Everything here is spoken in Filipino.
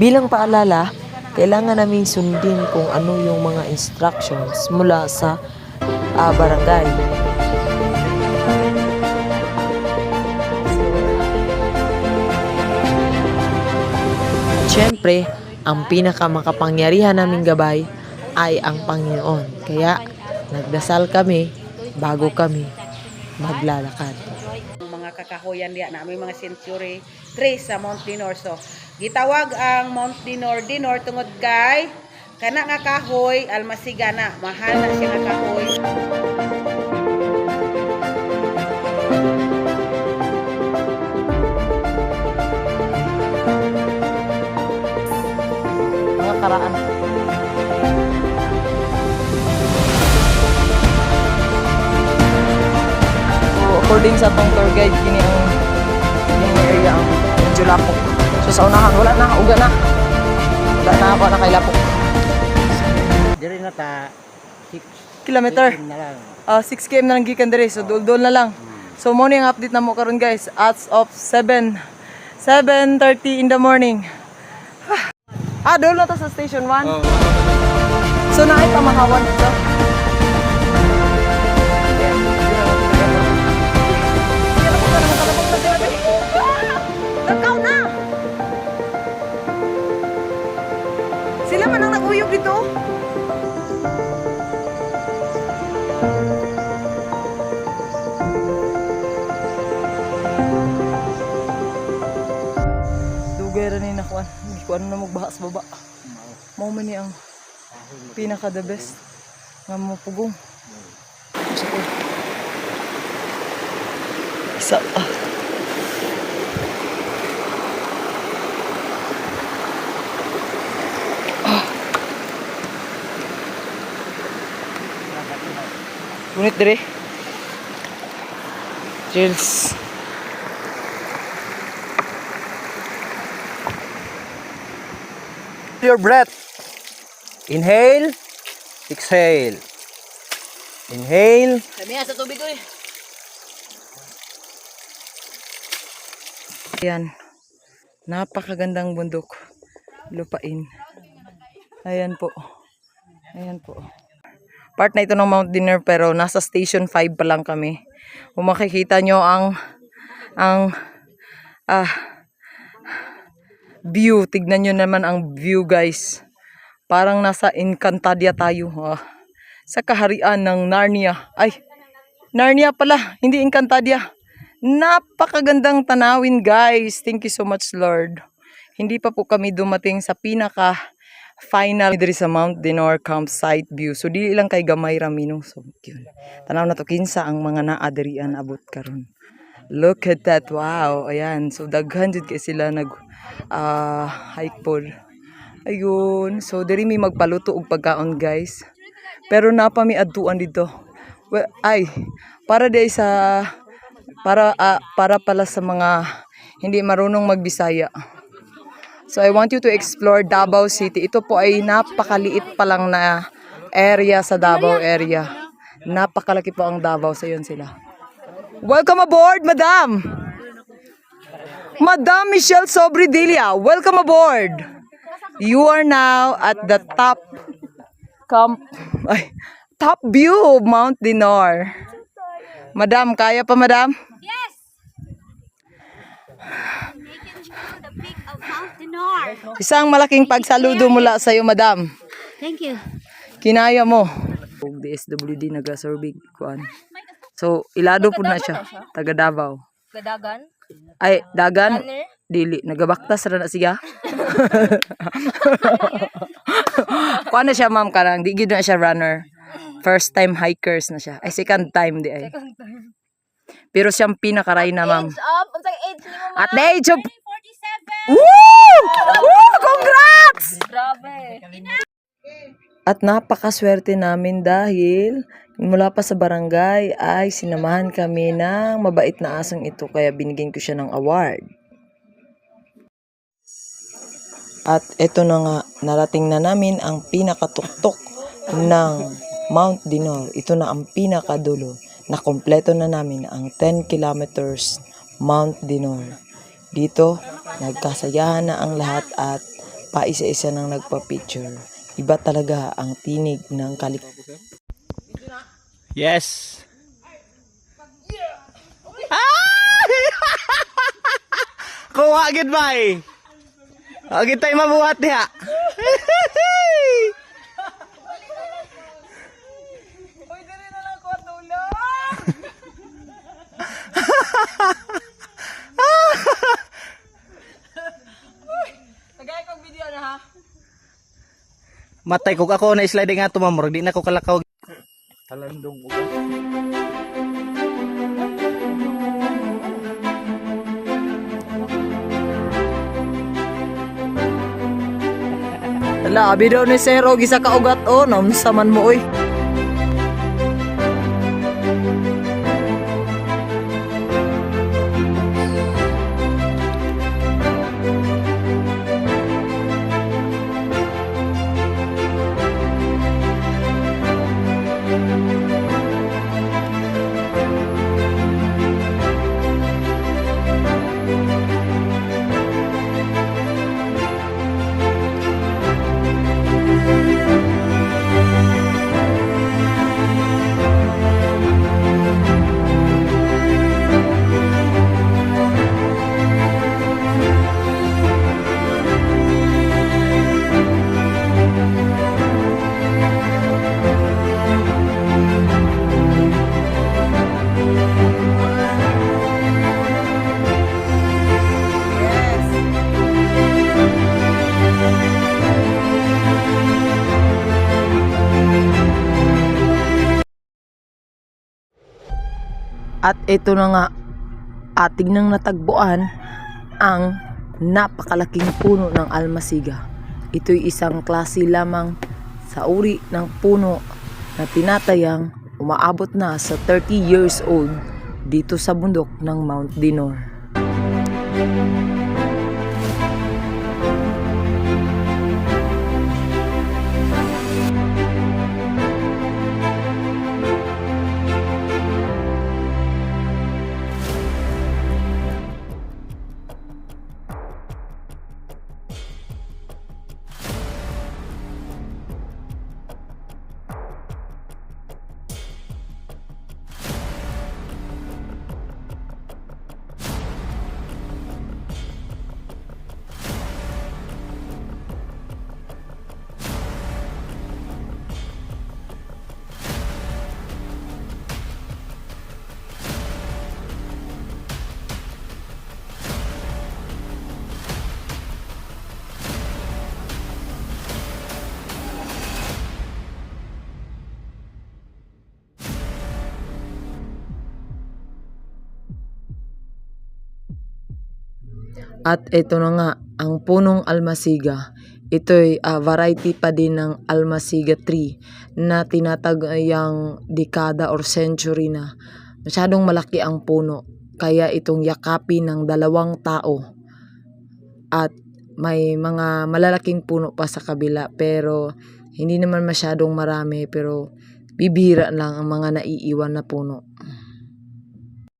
Bilang paalala, kailangan naming sundin kung ano yung mga instructions mula sa barangay. At syempre, ang pinakamakapangyarihan naming gabay ay ang Panginoon. Kaya nagdasal kami bago kami maglalakad. Mga kakahoyan diya na may mga century trees sa Mount Dinor. So gitawag ang Mount Dinor tungod kay kana nga kahoy almasigana, mahal na siya nga kahoy. Mga karaan. According sa tong tour guide, kini ang area ang medyo lapok. So sa unahan, wala na, uga na. Wala na ako na kay lapok. Diri na ta 6 Kilometer. na lang. 6 km na lang gikan diri. So dul-dul na lang. So morning update na mo karon guys. As of 7:30 in the morning. Dul na to sa station 1. So naay pamahawan dito. Sila man ang nag-uyog dito. Dugay ra ni nakuan. Hindi ko ano na magbahas baba. Mao man ni ang pinaka the best nga mapugong. Isa Gunit dire. Cheers. Your breath. Inhale, exhale. Inhale. Kamiya sa tubig ko eh. Ayan. Napakagandang bundok. Lupain. Ayan po. Ayan po. Part na ito ng Mount Dinner pero nasa station 5 pa lang kami. Kung makikita nyo ang view. Tignan nyo naman ang view guys. Parang nasa Encantadia tayo. Sa kaharian ng Narnia. Ay, Narnia pala. Hindi Encantadia. Napakagandang tanawin guys. Thank you so much Lord. Hindi pa po kami dumating sa pinaka final diri sa Mount Dinor campsite view. So dili lang kay gamay ramino. So yun. Tanaw na to kinsa ang mga naa dirian abot karon. Look at that. Wow. Ayan. So daghan jud kay sila nag hike pod. Ayun. So diri mi magpaluto og pagkaon guys. Pero napa mi adtuan dito. Well, para day sa para pala sa mga hindi marunong magbisaya. So I want you to explore Davao City. Ito po ay napakaliit pa lang na area sa Davao area. Napakalaki po ang Davao. So yun sila. Welcome aboard, Madam! Madam Michelle Sobridilla, welcome aboard! You are now at the top view of Mount Dinor. Madam, kaya pa madam? Yes! Making sure the peak of Mount Dinor. Isang malaking pagsaludo mula sa iyo, madam. Thank you. Kinaya mo. DSWD nagasorbig kuan. So ilado po na siya, taga Davao. Gadagan? Ay, dagan. Dili, nagabaktas ra na siya. Kuan na siya ma'am karang, di gid na siya runner. First time hikers na siya. Ay second time di ay. Pero siyang pinakaray na ma'am. Unsang age ni mo? At the age of 47. Woo! Woo! Congrats! Grabe. At napakaswerte namin dahil mula pa sa barangay ay sinamahan kami ng mabait na asang ito kaya binigyan ko siya ng award. At ito na nga, narating na namin ang pinakatuktok ng Mount Dinor. Ito na ang pinakadulo. Nakompleto na namin ang 10 kilometers Mount Dinor. Dito, nagkasayahan na ang lahat at pa isa-isa nang nagpa-picture. Iba talaga ang tinig ng Yes. Ah! Kuha gid bay. Agi tay mabuhat niya. Kagaya kong video na ha. Matay kog ako na slide nga tumamor, di na ko kalakaw. Talandong ugas. Labi daw ni Sir og isa ka ugat o namsa man mo oy. At ito na nga, ating nang natagpuan ang napakalaking puno ng almasiga. Ito'y isang klase lamang sa uri ng puno na tinatayang umaabot na sa 30 years old dito sa bundok ng Mount Dinor. At ito na nga, ang punong almasiga. Ito'y variety pa din ng almasiga tree na tinatagayang dekada or century na. Masyadong malaki ang puno, kaya itong yakapin ng 2 tao. At may mga malalaking puno pa sa kabila, pero hindi naman masyadong marami, pero bibihira lang ang mga naiiwan na puno.